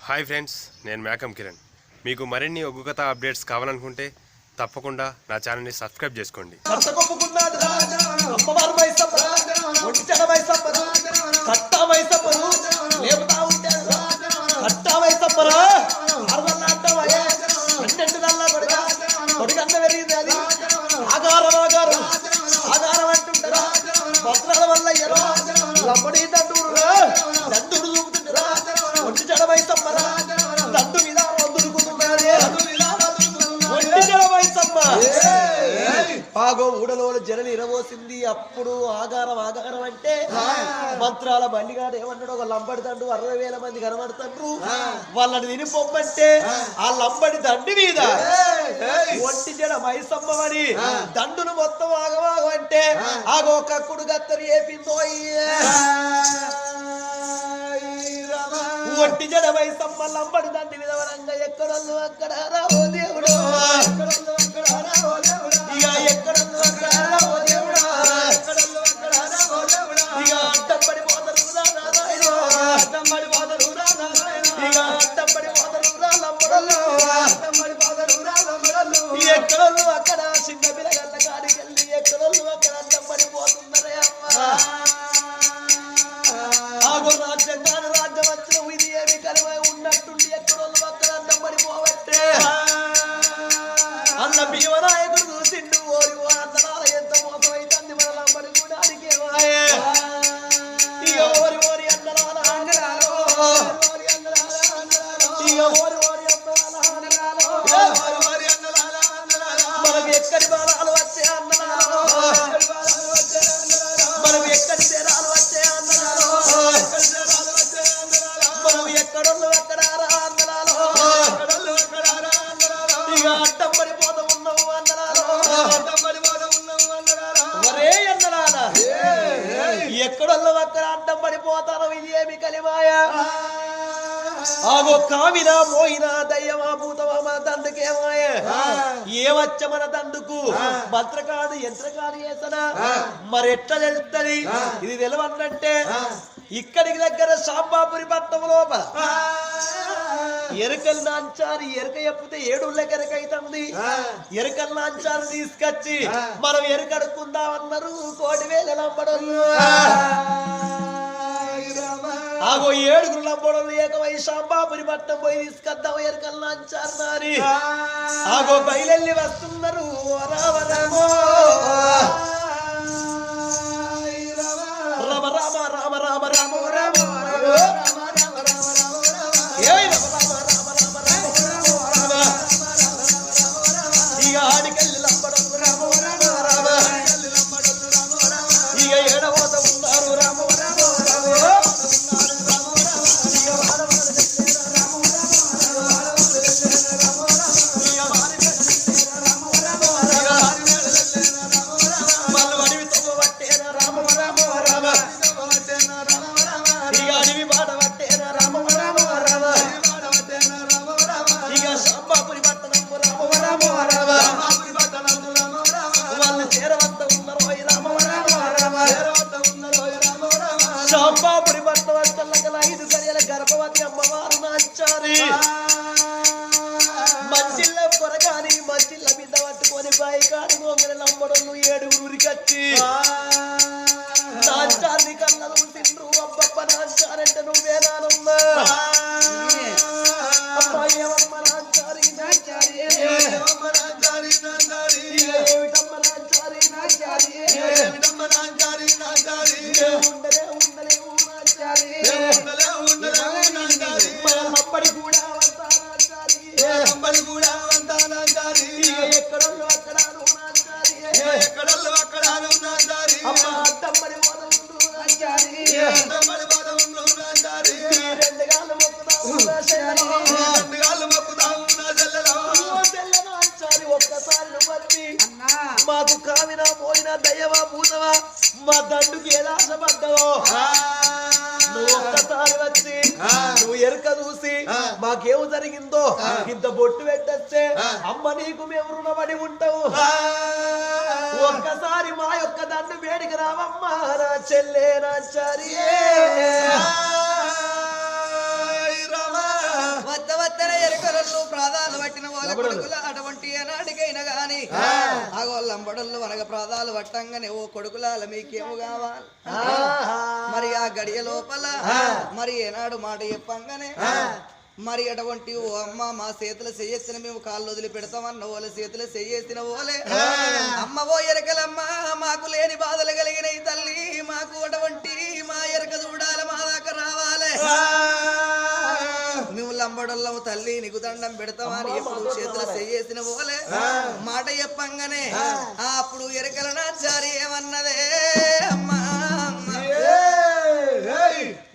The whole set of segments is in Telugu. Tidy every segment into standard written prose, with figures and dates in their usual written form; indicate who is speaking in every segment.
Speaker 1: హాయ్ ఫ్రెండ్స్, నేను మేకం కిరణ్. మీకు మరిన్ని ఒగ్గు కథ అప్డేట్స్ కావాలనుకుంటే తప్పకుండా నా ఛానల్ని సబ్స్క్రైబ్ చేసుకోండి.
Speaker 2: ఆగో ఊడలో జనలు ఇరవోసింది. అప్పుడు ఆగారం ఆగారం అంటే మంత్రాల మల్లిగాడు ఏమన్నాడు, ఒక లంబడి దండు 60,000 మంది కనబడుతుండ్రు, వాళ్ళని వినిపోమ్మంటే ఆ లంబడి దండి మీద ఒంటి జడ మైసమ్మని దండును మొత్తం ఆగవాగం అంటే ఆగో కక్కుడు గత్తరు ఏపిందో ఒంటి జడ మైసమ్మ లంబడి దండి మీద వరంగా ఎక్కడోళ్ళు అక్కడ రావో దేవుడు, ఇక ఎక్కడోళ్ళు అక్కడ రావో దేవుడు, ఇక అడ్డం పడిపోతారు ఇక అడ్డం పడిపోతారు ఎక్కడోళ్ళు అక్కడ చిన్న పిల్లగల్ల కాడికి వెళ్ళి ఎక్కడోళ్ళు అక్కడ అడ్డం పడిపోతున్నారే అమ్మ. ఆగో రాజ్యంగాను రాజ్యం వచ్చిన ఇది ఏమి కలిమై ఉన్నట్టుండి ఎక్కడోళ్ళు అక్కడ అడ్డం పడిపోవట్టే అన్న భీమనాయకుడు చూసిండు. ఓరి ఓ అందరాల ఎంత మోసం అవుతుంది మన లంబడి కూడా అడిగేవాయే. ఇక ఓరి ఓరి అందరాల ఇక ఓరి ఓరి మనకు ఎక్కడి బాలాలు వచ్చే అన్నదాలు, మనం ఎక్కడి తీరాలు వచ్చే అన్నదాలు, మనం ఎక్కడోళ్ళు అక్కడ అన్నదాలు, ఇక అడ్డం పడిపోతూ ఉన్నావు అన్నదాలు. మరే అన్నదాల ఎక్కడోళ్ళు అక్కడ అడ్డం పడిపోతాను ఇది ఏమి కలిమాయా. ఆగో కామినా మోయినా దయ్యమా భూతమా మన దండుకేమాయ ఏమచ్చ మన దండుకు మంత్రకాడు యంత్రకాడు వేసనా మరెట్లా తెలుస్తుంది ఇది తెలవన్నంటే ఇక్కడికి దగ్గర సాంబాపురి పట్టణం లోపల ఎరుకలు నాంచారు. ఎరుక చెప్తే 7 ఎరుక అవుతుంది. ఎరుకలు నాంచారు తీసుకొచ్చి మనం ఎరుకడుకుందామన్నారు. 1,000 లంబడోళ్ళు ఆగో 7 లంబడోళ్ళు ఏకమై సాంబాపురి పట్టణం పోయి తీసుకొద్దాం ఎరుకలు నాంచారు నాని ఆగో బయలెల్లి వస్తున్నారు. రామ రామో రామ రామ రామ రామ రామ రామ ఇక ఆడికెళ్ళి లంబడం రామ రామ రామ ఇక ఏడవత ఉన్నారు రామ రామ సాంబాపురి పట్టణం అంతల్లగల 5 గడియల గర్భవతి అమ్మవారు నాంచారి. మంచిళ్ళ కొరగాని మంచిళ్ళ మీద పట్టుకొని బాయికాడు గొంగల లంబడోళ్ళు 7 ఊరికొచ్చి నాంచారిని కళ్ళలు తిండ్రు. అబ్బబ్బ నాంచారంటే నువ్వేనానమ్మా అమ్మా ఏమమ్మ నాంచారి నాంచారి ఏమిటమ్మ నాంచారి ఉండలే ఎక్కడోళ్ళు అక్కడ అమ్మ అడ్డం పడి పోదు రెండు గాళ్ళు మొక్కుతాను ఒక్కసారి నువ్వు మాకు కామినా పోయినా దయ్యమా భూతమా మా దండుకి ఎలా ఆశపడ్డావో నువ్వు ఒక్కసారి వచ్చి నువ్వు ఎరుక చూసి మాకేం జరిగిందో ఇంత బొట్టు పెట్టొచ్చే అమ్మ నీకు మేము రుణపడి ఉంటావు. ఒక్కసారి మా యొక్క దండు వేడికి రావమ్మా నా చెల్లే నా చారియే
Speaker 3: పట్టిన వాళ్ళ కొడుకుల అటువంటి ఏనాటికైనా గాని ఆగో లంబడళ్ళు వనగ ప్రాదాలు పట్టంగానే ఓ కొడుకులాల మీకేమో కావాలి మరి ఆ గడియ లోపల మరి ఏనాడు మాట చెప్పంగానే మరి అటువంటి ఓ అమ్మ మా చేతులు చెయ్యేసిన మేము కాళ్ళు వదిలి పెడతామన్న వాళ్ళ చేతులు చెయ్యేసిన ఓలే అమ్మ ఓ ఎరకలమ్మ మాకు లేని బాధలు కలిగినాయి తల్లి మాకు అటువంటి మా ఎరక చూడాలి మా దాకా రావాలి మేము లంబడొల్లము తల్లి నీకు దండం పెడతామని ఎప్పుడు చేతులు చెయ్యేసిన ఓలే మాట చెప్పంగానే అప్పుడు ఎరకల నాచారి ఏమన్నదే అమ్మా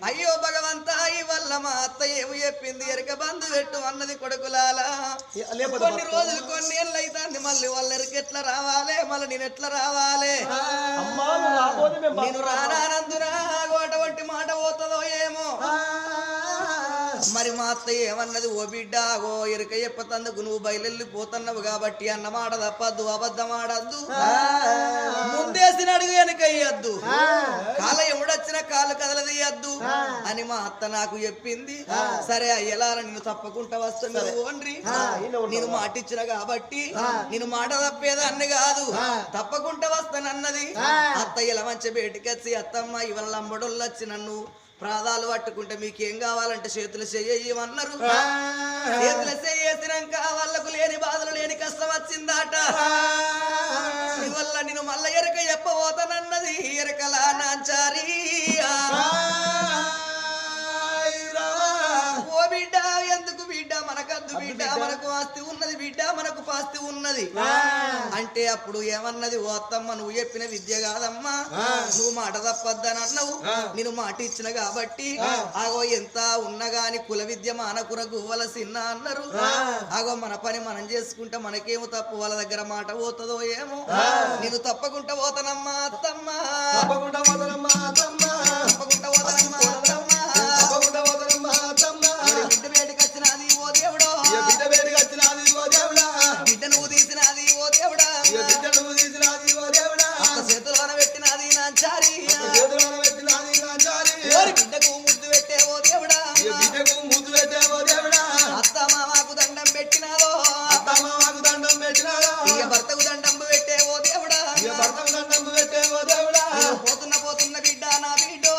Speaker 3: అయ్యో భగవంతా ఈ వల్ల మా అత్త ఏమి చెప్పింది ఎరక బంధు పెట్టు అన్నది కొడుకులాలా కొన్ని రోజులు కొన్ని ఏళ్ళు అవుతుంది మళ్ళీ వాళ్ళ ఎరక ఎట్లా రావాలి మళ్ళీ నేను ఎట్లా రావాలి నేను రానందునా అటువంటి మాట పోతుందో ఏమో మరి మా అత్త ఏమన్నది ఓ బిడ్డ ఓ ఎరుక చెప్పతందుకు నువ్వు బయలుపోతున్నావు కాబట్టి అన్నమాట తప్పద్దు అబద్ధం ఆడద్దు ముందేసిన అడుగు వెనకయ్యద్దు కాల ఎవడొచ్చిన కాలు కదలదీయద్దు అని మా అత్త నాకు చెప్పింది సరే అయ్యలా నిన్ను తప్పకుండా వస్తాను ఓన్రి నేను మాటిచ్చిన కాబట్టి నేను మాట తప్పేదాన్ని కాదు తప్పకుండా వస్తానన్నది అత్త ఇలా మంచి బయటికి వచ్చి అత్తమ్మ ఇవాళ అమ్మడోళ్ళు వచ్చి నన్ను ప్రాదాలు పట్టుకుంటే మీకేం కావాలంటే చేతులు చెయ్యమన్నారు చేతులు చెయ్యేసినాక వాళ్ళకు లేని బాధలు లేని కష్టం వచ్చిందాట ఇవల్ల నేను మళ్ళా ఎరక చెప్పబోతానన్నది ఎరకలా నాంచారి ఓ బిడ్డ ఎందుకు బిడ్డ మనకద్దు బిడ్డ మనకు ఆస్తి ఉన్నది బిడ్డ మనకు పాస్తి ఉన్నది అంటే అప్పుడు ఏమన్నది ఓ అత్తమ్మ నువ్వు చెప్పిన విద్య కాదమ్మా నువ్వు మాట తప్పద్దని అన్నావు నేను మాట ఇచ్చిన కాబట్టి ఆగో ఎంత ఉన్నగాని కుల విద్య మానకుర గువ్వలసిన్న అన్నారు ఆగో మన పని మనం చేసుకుంటే మనకేమో తప్పు వాళ్ళ దగ్గర మాట పోతుందో ఏమో నేను తప్పకుండా పోతానమ్మా అత్తమ్మ తప్పకుండా పోతానమ్మా అత్తమ్మ తప్పకుండా పోతానమ్మా అత్తమ్మ తప్పకుండా పోతానమ్మా అత్తమ్మ బిడ్డ వేడికి వచ్చినది ఓ దేవుడో బిడ్డ వేడికి వచ్చినది ఓ దేవుడా బిడ్డ నువ్వు తీసినది ఓ దేవుడా బిడ్డ నువ్వు తీసినది ఓ దేవుడా అత్త చేతులోన పెట్టినది నాంచారి చేతులోన పెట్టినది నాంచారి ఓరి బిడ్డకు ముద్దు పెట్టే ఓ దేవుడా బిడ్డకు ముద్దు పెట్టే ఓ దేవుడా అత్త మామకు దండం పెట్టినాదో అత్త మామకు దండం పెట్టినాదో ఇక భర్తకు దండం పెట్టే ఓ దేవుడా ఇక భర్తకు దండం పెట్టే ఓ దేవుడా పోతున్న బిడ్డ నా బిడ్డో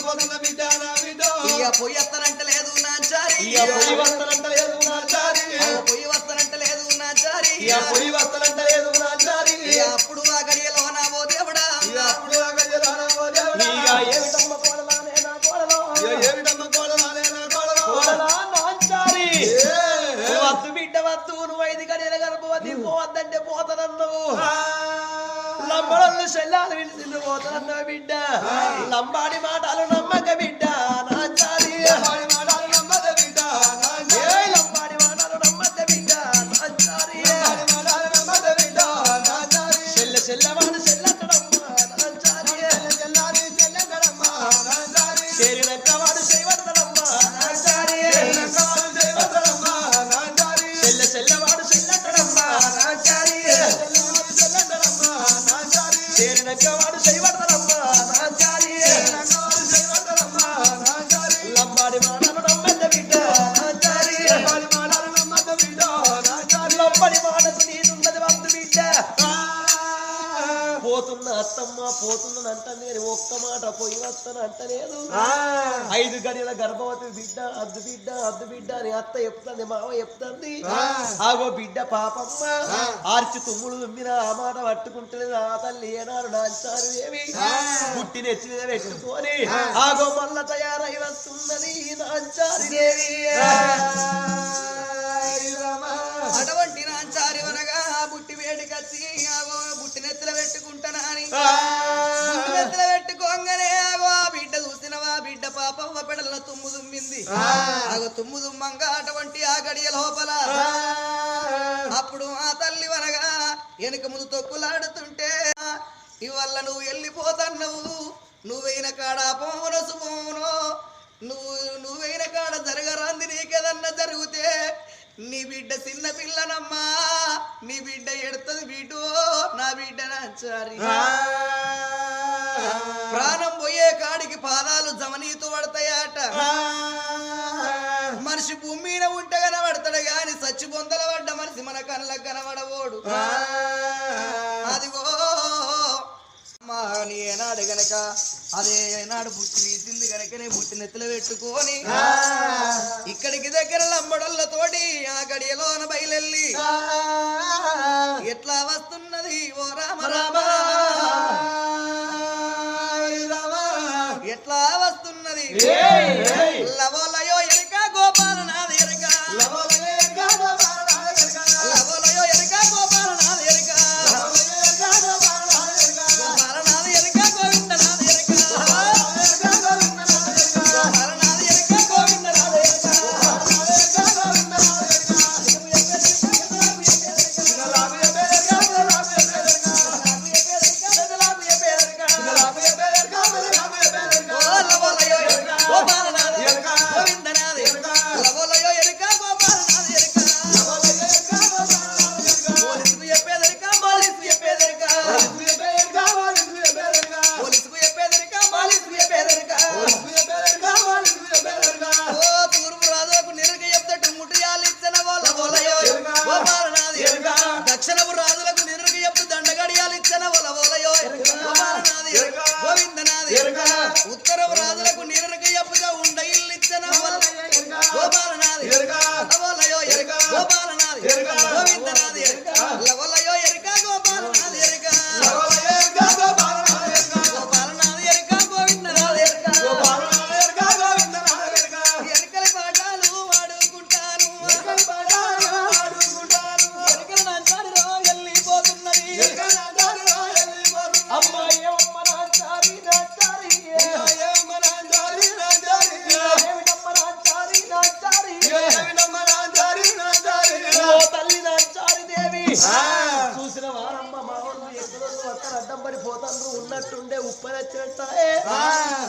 Speaker 3: పోతున్న బిడ్డ నా బిడ్డో ఇక పొయ్యి వస్తానంట లేదు నాంచారి ఇక పొయ్యి వస్తానంట లేదు నాంచారి పొయ్యి వస్తానంట లేదు నాంచారి ఇక పొయ్యి వస్తానంట లేదు నాంచారి అప్పుడు ఆ గడియలో నా ఓ దేవుడా అప్పుడు ఆ గడియలో నా ఓ దేవుడా ఏమిటమ్మ కోడలానే నా కోడలో ఏమిటమ్మ కోడలానే నా కోడలో కోడలా నాంచారి వద్దు బిడ్డ వద్దు నువ్వు 5 గడియల గర్భవతి పోవద్దంటే పోతానన్నావు లంబడలు చెల్లాలు విడిచి పోతానన్నావు బిడ్డ లంబాడి మాటలు నమ్మక బిడ్డ నాంచారి లంబాడి మాటలు నమ్మక బిడ్డ లంబాడి మాటలు నమ్మక బిడ్డ నాంచారి మాటలు నమ్మక బిడ్డ నాంచారి చెల్లవాడు చెల్లెట్టడమ్మా నాంచారి చెల్లారి చెల్లెట్టడమ్మా నాంచారి చేరినక్క వాడు చేయబడతాడమ్మా నాంచారి వాడు చేయబడతాడమ్మా నాంచారి చెల్లవాడు చెల్లెట్టడమ్మా నాంచారి చెల్లెట్టడమ్మా నాంచారి చేరినక్క వాడు చేయబడతాడమ్మా నాంచారి వాడు చేయబడతాడమ్మా నాంచారి లంబాడి మాటలు నమ్మక బిడ్డ నాంచారి లంబాడి మాటలు నమ్మక బిడ్డ నాంచారి లంబాడి మాటకు నీదున్నది వద్దు బిడ్డ పోతున్న అత్తమ్మ పోతుందంటే ఒక్క మాట పోయి వస్తాను అంటలేదు 5 గడియల గర్భవతి బిడ్డ అద్దు బిడ్డ అని అత్త చెప్తుంది మామ చెప్తుంది ఆగో బిడ్డ పాపమ్మ ఆర్చి తుమ్ముడు తుమ్మిన ఆ మాట పట్టుకుంటలేదు ఆ తల్లి ఏనాడు నాంచారు ఏమి పుట్టిన ఎత్తి మీద పెట్టుకొని ఆగో మళ్ళా తయారై వస్తున్నది నాంచారి దేవి అటువంటి నాంచారి వనగా బుట్టి వేడికచ్చి ఆగో బుట్టి నెత్తిలో పెట్టుకుంటానని నెత్తిలో పెట్టుకోగానే ఆగో ఆ బిడ్డ చూసినవా బిడ్డ పాపవ్వ పెడల తుమ్ము తుమ్మింది ఆగో తుమ్ము తుమ్మంగా అటువంటి ఆ గడియ లోపల అప్పుడు ఆ తల్లి వనగా వెనుక ముందు తొక్కులాడుతుంటే ఇవల్ల నువ్వు వెళ్ళిపోతున్నావు నువ్వైన కాడ పోవును సుపోవును నువ్వైన కాడ జరగరాంది నీకేదన్నా జరిగితే నీ బిడ్డ చిన్న పిల్లనమ్మా నీ బిడ్డ ఎడుతుంది బిడ్డో నా బిడ్డ నాంచారి ప్రాణం పోయే కాడికి పాదాలు జమనీతు పడతాయట మనిషి మనిషి భూమి మీద ఉంటే కనబడతాడు గాని సచ్చి బొందల పడ్డ మనిషి మన కళ్ళకు కనబడబోడు అదిగో ఏనాడు గనక అదే ఏనాడు పుట్టి వీసింది గనకనే పుట్టి నెత్తులు పెట్టుకొని ఇక్కడికి దగ్గర లంబడోళ్ళతోటి ఆ గడియలోన బయలెళ్ళి ఎట్లా వస్తున్నది ఓ రామ రామ ఎట్లా వస్తున్నది లవోలయో ఎరిక గోపాలనాథ ఎరిక లవోలయో ఎరిక గోపాలనాథ ఎరిక గోపాలనాథ ఎరిక గోవిందనాథ ఎరిక గోపాలనాథ ఎరిక గోవిందనాథ ఎరిక దక్షిణపు రాజులకు నిరుగు ఎప్పుడు దండగడియాలు ఇచ్చన వలవలయో గోవిందనాథి ఉత్తరపు రాజులకు నిరుగు ఎప్పుగా ఉండ ఇల్లు ఇచ్చన గోపాలనాథి లవలయో గోపాలనాథి గోవిందనాథి లవలయో ఎరిక గోపాలనాథి ఎరిక గోపాలనాథి ఎరిక గోవిందనాథి ఎరికల పాఠాలు వాడుకుంటాను
Speaker 2: చూసిన వారమ్మ మా వాళ్ళు ఎక్కడో అక్కడ అడ్డం పడిపోతాను ఉన్నట్టుండే ఉప్పనచ్చినట్టే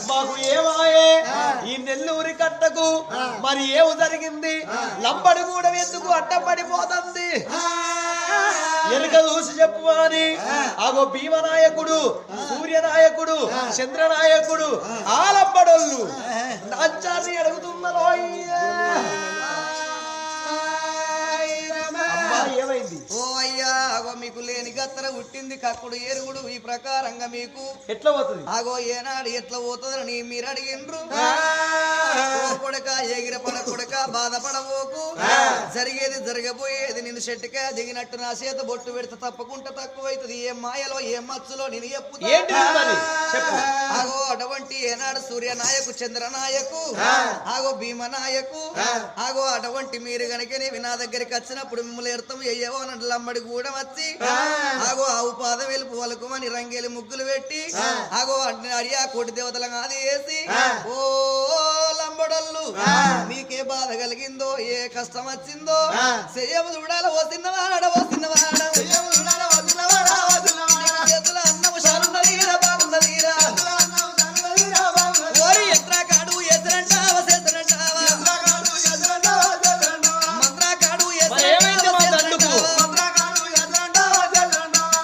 Speaker 2: మాకు ఏమాయే ఈ నెల్లూరి కట్టకు మరి ఏం జరిగింది లంబడి కూడా ఎందుకు అడ్డం పడిపోతుంది ఎలుక చూసి చెప్పు అని అగో భీమనాయకుడు సూర్యనాయకుడు చంద్రనాయకుడు ఆ లంబడోళ్ళు నాచాన్ని అడుగుతున్నారు ఏమైంది
Speaker 3: ఓ అయ్యా అగో మీకు లేని గత్తర పుట్టింది కక్కుడు ఎరుగుడు ఈ ప్రకారంగా మీకు
Speaker 2: ఎట్లా పోతుంది
Speaker 3: ఆగో ఏనాడు ఎట్లా పోతుందని మీరు అడిగిండ్రు కొడక ఎగిర పడ కొడక బాధపడబోకు జరిగేది జరగబోయేది నేను చెట్టుక దిగినట్టు నా చేత బొట్టు పెడితే తప్పకుండా తక్కువైతుంది ఏ మాయలో ఏ మచ్చులో నేను
Speaker 2: చెప్పు
Speaker 3: ఆగో అటువంటి ఏనాడు సూర్యనాయకు చంద్రనాయకు ఆగో భీమనాయకు ఆగో అటువంటి మీరు గనకనే నా దగ్గరికి వచ్చినప్పుడు మిమ్మల్ని ఎడతాం అయ్యేవో లంబడి కూడా వచ్చి ఆగో ఆవు పాదం వెలుపు వలకుమని రంగేలి ముగ్గులు పెట్టి ఆగో అడియా కోటి దేవతల అది వేసి ఓ లంబడోళ్ళు మీకే బాధ కలిగిందో ఏ కష్టం వచ్చిందో చెయ్యము చూడాల ఓ చిన్నవాడ చేతుల అన్నము శాలున్నదీరా బాగున్నదీరా ఓరి ఎత్రా కాడు ఎదురంటావా చేతనంటావా మంత్రా కాడు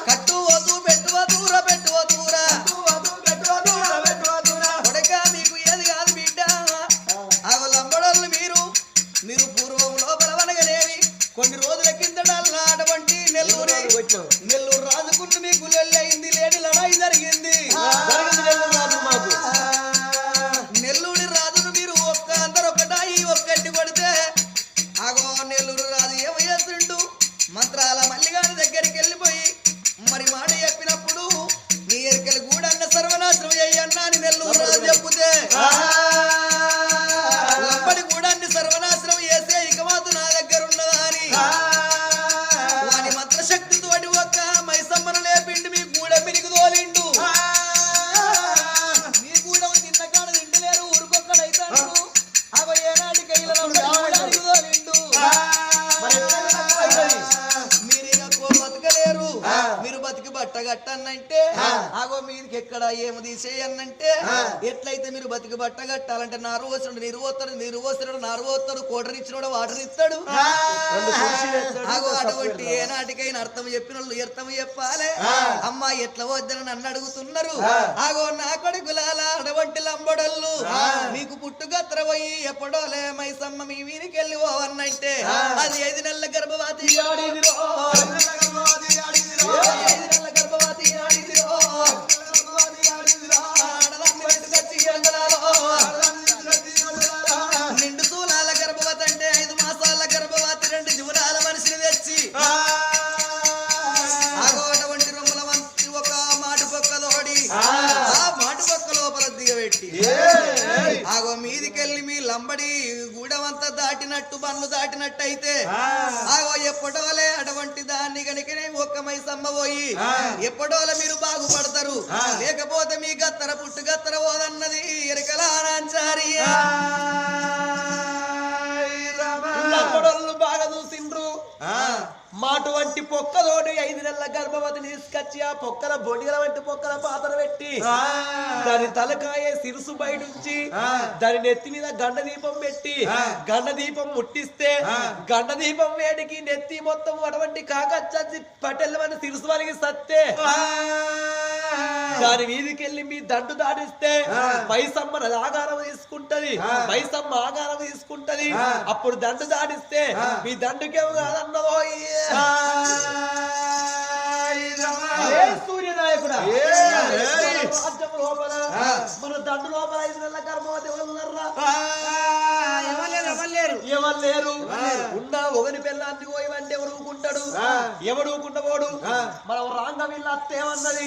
Speaker 3: కట్టు వద్దు పెట్టువ దూరా కొడక మీకు ఏది కాదు బిడ్డ ఆగో లంబడోళ్ళు మీరు పూర్వం లోపల వనగనేవి కొన్ని రోజుల కిందట అటువంటి నెల్లూరు రాజుకుంటూ మీకు లెల్లయింది లేని లడాయి జరిగింది నెల్లూరి రాజును మీరు అందరొకటాయి ఒక్కటి కొడితే ఆగో నెల్లూరు రాజు ఏమో చేస్తుండు మంత్రాల మల్లిగారి దగ్గరికి వెళ్ళిపోయి మరి మాట చెప్పినప్పుడు నీ ఎరికలు గూడన్న సర్వనాశనం అయ్యన్నా అని నెల్లూరు రాజు చెప్పుతే లంబడి గూడాన్ని సర్వనాశనం చేసే ఇక మాత్రం నా దగ్గర ఉన్నదా అని బట్టగట్టనంటే ఆగో మీదికి ఎక్కడ ఏమి తీసేయన్నంటే ఎట్లయితే మీరు బతికి బట్టగట్టాలంటే నారు పోసినడు నీరు పోసినడు నారు పోతాడు కోటరిచ్చినోడు వాటర్ ఇస్తాడు ఆగో అటువంటి ఏనాటికైనా అర్థం చెప్పిన వాళ్ళు అర్థం చెప్పాలి అమ్మా ఎట్లా వద్దని నన్ను అడుగుతున్నారు ఆగో నా కొడుకులాల అటువంటి లంబడళ్ళు మీకు పుట్టుగత్ర పోయి ఎప్పుడోలే మైసమ్మ మీ వీరికి వెళ్ళి పోవన్నంటే అది 5 నెలల గర్భవతి 5 నెలల గర్భవతి నిండు తూలాల గర్భవతి అంటే 5 మాసాల గర్భవతి 2 జీవనాల మనిషిని తెచ్చి ఆగో అటువంటి రొమ్మల వంటి ఒక మాటు పొక్కలోడి ఆ మాటు పొక్క లోపల దిగబెట్టి ఆగో మీదికెళ్ళి మీ లంబడి గూడవంతా దాటినట్టు బండ్లు దాటినట్టు అయితే ఆగో ఎప్పటోలే అటువంటి దాన్ని కనుకనే ఒక్క మైసమ్మ పోయి ఎప్పటోలే మీరు బాగుపడతారు లేకపోతే మీ గత్తర పుట్టు గత్తర పోదన్నది ఎరకలానాచారియా
Speaker 2: బాగా చూసిండ్రు మాటు వంటి పొక్కలోని 5 నెలల గర్భవతిని తీసుకొచ్చి ఆ పొక్కల బొడిగల వంటి పొక్కల పాత్ర పెట్టి దాని తలకాయ సిరుసు బయటుంచి దాని నెత్తి మీద గండ దీపం పెట్టి గండ దీపం ముట్టిస్తే గండ దీపం వేడికి నెత్తి మొత్తం అటువంటి కాకచ్చి పటెల్లమని సిరుసు వలిగి సత్తే దాని వీధికెళ్ళి మీ దండు దాటిస్తే మైసమ్మ ఆగారం తీసుకుంటది మైసమ్మ ఆగారం తీసుకుంటది అప్పుడు దండు దాటిస్తే మీ దండుకేమో కాదన్నదో సూర్యనాయకుడా రాజ్యం లోపల మన దండు లోపల 5 నెలల గర్భవతి ఎవరు లేరు ఉన్న ఒకని పిల్లాన్ని పోయివంటే ఎవడు ఊకుంటాడు ఎవడు ఊకుంటపోడు మనం రాంగ వీళ్ళ అత్తేమన్నది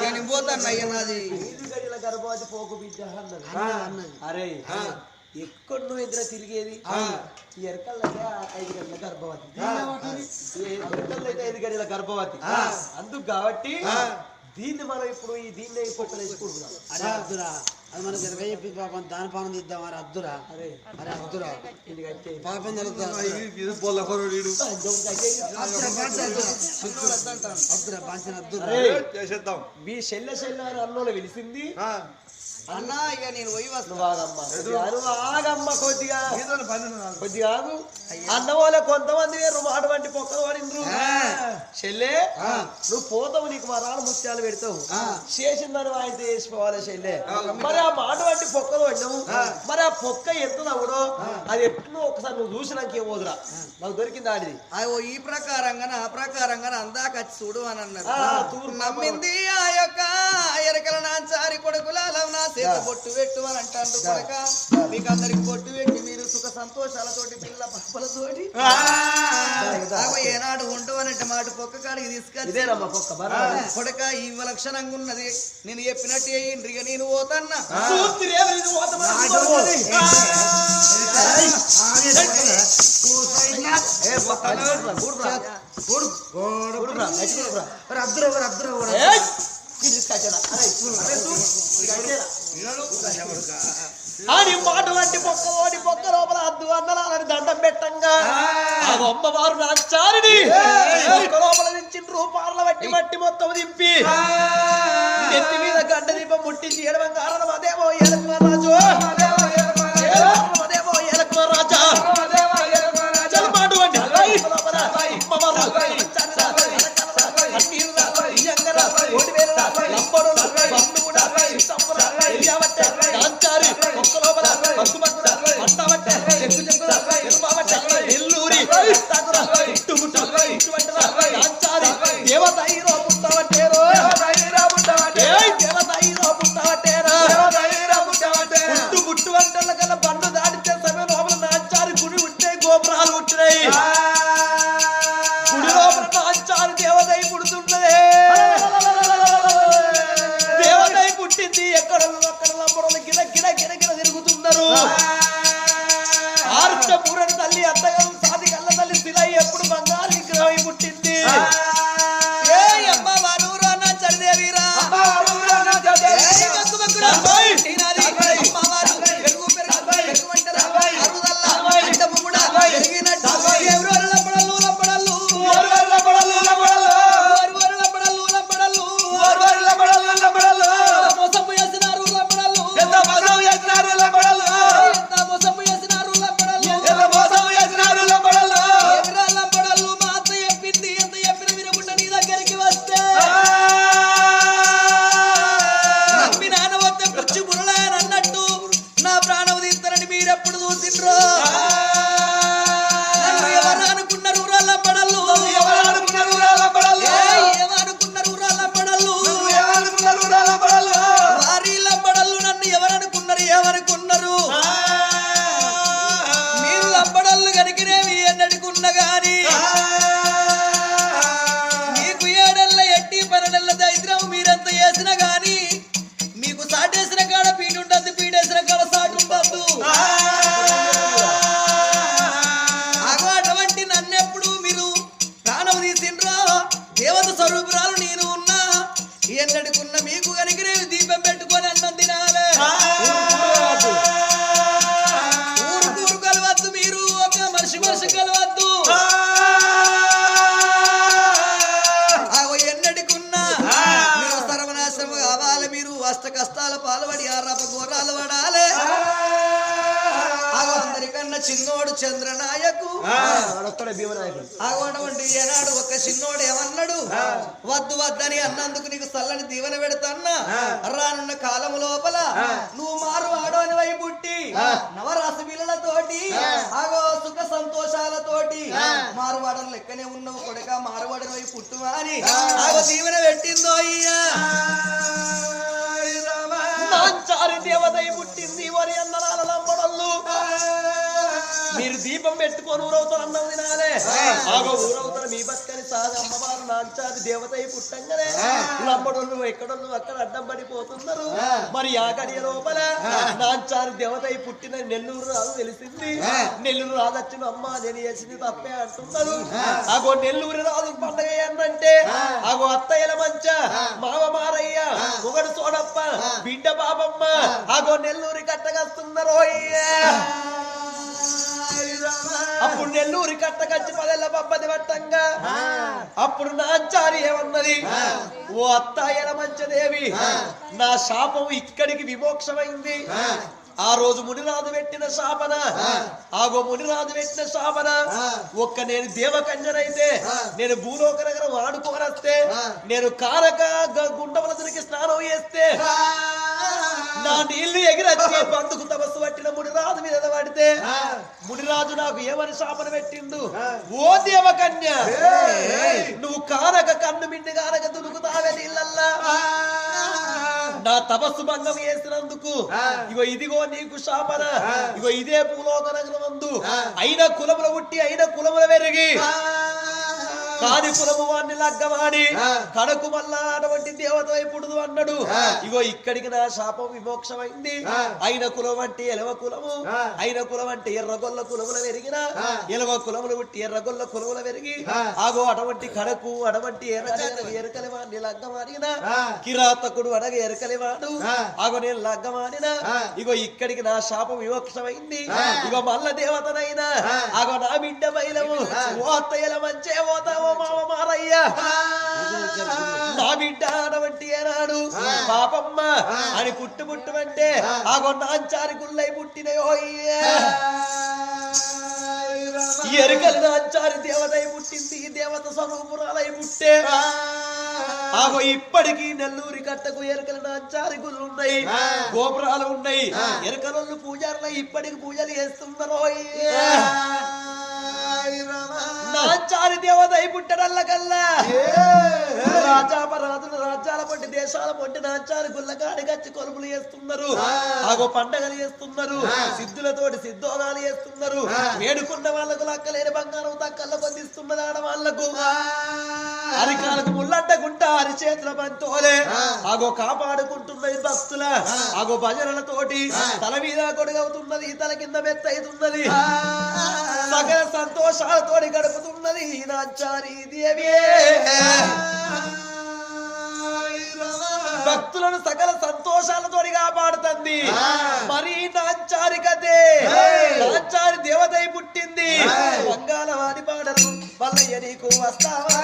Speaker 3: నేను పోతాను అయ్యా నాది
Speaker 2: 5 గడిల గర్భవతి పోకు బిడ్డ అన్నది అరే ఎక్కడో ఎదుర తిరిగేది ఎరకల్లైతే 5 గంటల గర్భవతి ఎరకల్లైతే 5 గంటల గర్భవతి అందుకు కాబట్టి దీన్ని మనం ఇప్పుడు ఈ దీన్ని పొట్టలు వేసుకుంటున్నాం
Speaker 4: అరే అద్దురా అది మనకు ఇరవై చెప్పి పాపం దాని పానం తీద్దాం అరే అద్దురా అరే అద్దురా పాపం జరుగుతా అద్దురా బాంచిన అద్దురా
Speaker 2: మీ చెల్లె అని అన్నోళ్ళు పిలిచింది
Speaker 3: అన్న ఇక నేను పోయి వస్తాను
Speaker 2: ఆగమ్మ కొద్దిగా ఆగు అన్నవాళ్ళ కొంతమంది వేరు అటువంటి పొక్కలు పడిండ్రు చెల్లె నువ్వు పోతావు నీకు మా రాళ్ళు ముత్యాలు పెడతావు చేసిందని ఆయన వేసుకోవాలి చెల్లె మరి ఆ మాట వంటి పొక్కలు పడినావు మరి ఆ పొక్క ఎంత నవ్వుడో అది ఎట్లు ఒకసారి నువ్వు చూసినాక ఏమోదురా నాకు దొరికింది ఆడిది
Speaker 3: అయ్యో ఈ ప్రకారంగా ఆ ప్రకారంగా అందాక చూడు అని అన్నారు నమ్మింది ఆ యొక్క ఎరకల నాంచారి కొడుకుల చేత బొట్టు పెట్టు అని అంటారు కొడక మీకు అందరికి బొట్టు పెట్టి మీరు సుఖ సంతోషాలతోటి పిల్ల పాపలతోటి ఏనాడు ఉండవనంటే మాట పొక్క కాడికి తీసుకొచ్చి కొడక ఈ లక్షణంగా ఉన్నది నేను చెప్పినట్టు అయ్యిండ్రిగా నేను పోతన్నా
Speaker 2: అని మాట వంటి పొక్క లోపల అద్దు అన్నలాలని దండం పెట్టంగా అమ్మవారు నాచారిని లోపల నుంచి రూపాల బట్టి మట్టి మొత్తం దింపి ఎత్తి మీద గంట దీపం ముట్టించి ఎడవం కారణం అదేమో రాజు అదేమో రాజా మాట వంటి పుట్టు వంటల గల బండ్లు దాటితే సమయం లోపల నాచారి గుడి ఉంటే గోపురాలు ఉంటున్నాయి గుడి లోపల నాచారి దేవదై పుడుతున్నదే దేవదై పుట్టింది ఎక్కడ అక్కడ లంబడలు గిడ గిడ గిడ గిడ తిరుగుతున్నారు ఆర్చపూరని తల్లి అత్తగారు సాది కళ్ళ తల్లి శిలై ఎప్పుడు బంగారు విగ్రహం పుట్టింది
Speaker 3: కనికినేవి ఎన్నడుకున్న గాని మీకు 7 నెలల ఎట్టి 12 నెలల దైత్రం మీరంతా చేసిన గాని మీకు సాటేసిన కాడ పీటు ఉంటుంది పీటేసిన కాడ సాటు ఉండద్దు అటువంటి నన్నెప్పుడు మీరు ప్రాణం తీసిండ్రో దేవత స్వరూపురాలు నేను ఉన్నా ఎన్నడుకున్న మీకు కనికినేవి దీపం పెట్టుకొని అన్నం తినాలే ఊరు కలవద్దు మీరు ఒక మనిషి కలవద్దు ఎన్నటికున్నా మీరు సర్వనాశనం కావాలి మీరు అష్ట కష్టాల పాల్పడి ఆరాప ఘోరాలు పడాలి అందరికన్నా చిన్నోడు చంద్రనాయకు అటువంటి ఏనాడు ఒక చిన్నోడు ఏమన్నాడు వద్దు వద్దని అన్నందుకు నీకు చల్లని దీవెన పెడతాన్నా రానున్న కాలం లోపల నువ్వు మారు ఆడోనివై పుట్టి నవరాశి పిల్లలతోటి ఆగో సుఖ సంతోషాలతోటి మారువాడలు లెక్కనే ఉన్నావు కొడుక మారువాడనివై పుట్టు అని ఆగో దీవెన పెట్టిందో అయ్యా
Speaker 2: నాంచారి దేవతై పుట్టింది వరి అన్నరాల లంబడల్లు మీరు దీపం పెట్టుకొని ఊరవుతారు అన్నం తినాలే ఆగో ఊరవుతారు మీ బతుకని సాగు అమ్మవారు నాంచారి దేవతై పుట్టంగానే లంబడోళ్ళు ఎక్కడోళ్ళు అక్కడ అడ్డం పడిపోతున్నారు మరి ఆ గడియ లోపల నాంచారి దేవతై పుట్టిన నెల్లూరు రాదు తెలిసింది నెల్లూరు రాదు వచ్చిన అమ్మ నేను చేసింది తప్పే అంటున్నారు ఆగో నెల్లూరు రాదు పండగ ఏంటంటే ఆగో అత్తయ్యల మంచ మావ మారయ్య మొగడు సోడప్ప బిడ్డ బాబమ్మ ఆగో నెల్లూరి కట్టగస్తున్నారు అప్పుడు నెల్లూరి కట్టకచ్చి 10 ఏళ్ల పబ్బది పట్టంగా అప్పుడు నాంచారి ఏమన్నది ఓ అత్తాయల మంచదేవి నా శాపం ఇక్కడికి విమోక్షమైంది ఆ రోజు మునిరాజు పెట్టిన శాపన ఆగో మునిరాజు పెట్టిన శాపన ఒక్క నేను దేవకన్యనైతే నేను భూలోక నగరం వాడుకోనొస్తే నేను కారక గుండముల దొరికి స్నానం చేస్తే నా నీళ్లు ఎగిరొచ్చి బందుకు తపస్సు పట్టిన మునిరాజు మీద పడితే మునిరాజు నాకు ఏమని శాపన పెట్టిండు ఓ దేవకన్య నువ్వు కారక కన్ను మిండి కారక దునుకుతావే నీళ్ళల్లా నా తపస్సు భంగం చేసినందుకు ఇదిగో నీకు శాపన ఇదే భూలోక నగరమందు అయిన కులముల పుట్టి అయిన కులముల పెరిగి కాని కులము వాడిని లగ్గమాడి కడకు మళ్ళా అటువంటి దేవత వైపుడు అన్నాడు ఇక్కడికి నా శాపం విమోక్షమైంది అయిన కులం అంటే ఎలవ కులము అయిన కులం అంటే ఎర్రగొల్ల కులముల పెరిగిన ఎలవ కులములు పుట్టి ఎర్రగొల్ల కులముల పెరిగి ఆగో అటువంటి కడకు అటువంటి ఎరకలి వాడిని లగ్గమాడిన కిరాతకుడు అనగ ఎరకలివాడు ఆగో నేను లగ్గమాడిన ఇక్కడికి నా శాపం విమోక్షమైంది మల్ల దేవతనైనా ఆగో నా బిడ్డ బయలము ఓ అత్తయ్యల మంచే పోతావు మావ మారయ్య నా బిడ్డ అటువంటి ఏనాడు పాపమ్మ అని పుట్టుమంటే ఆగో నాంచారి గుల్లై పుట్టినయో ఎరుకలు నాంచారి దేవతై పుట్టింది దేవత స్వరూపురాలై పుట్టే ఆగో ఇప్పటికీ నెల్లూరి కట్టకు ఎరుకలు నాంచారి గుళ్ళు ఉన్నాయి గోపురాలు ఉన్నాయి ఎరుకలు పూజారులు ఇప్పటికి పూజలు చేస్తున్నారు నాంచారి దేవతై పుట్టడల్ల కల్లా రాజాపరాజులు రాజ్యాల పొంటి దేశాల పొంటి నాంచారి గుల్లకాడి గచ్చి కొలుపులు చేస్తున్నారు ఆగో పండగలు చేస్తున్నారు సిద్ధులతోటి సిద్ధోగాలు చేస్తున్నారు వేడుకున్న వాళ్ళకు లక్కలేని బంగారం తక్కల్ల పొందిస్తున్నది ఆడవాళ్లకు అరికాలకు ముళ్ళంటకుంటా అరిచేతుల బంతోలే ఆగో కాపాడుకుంటున్నది భక్తుల ఆగో భజనలతోటి తల మీద కొడుగవుతున్నది తల కింద మెత్తవుతున్నది సకల సంతోషాలతోటి గడుపుతున్నది నాంచారి దేవి భక్తులను సకల సంతోషాలతో కాపాడుతుంది మరి నాంచారి కదే నాంచారి దేవతై పుట్టింది బంగాళ వాడి పాడరు మల్లయ్య నీకు వస్తావా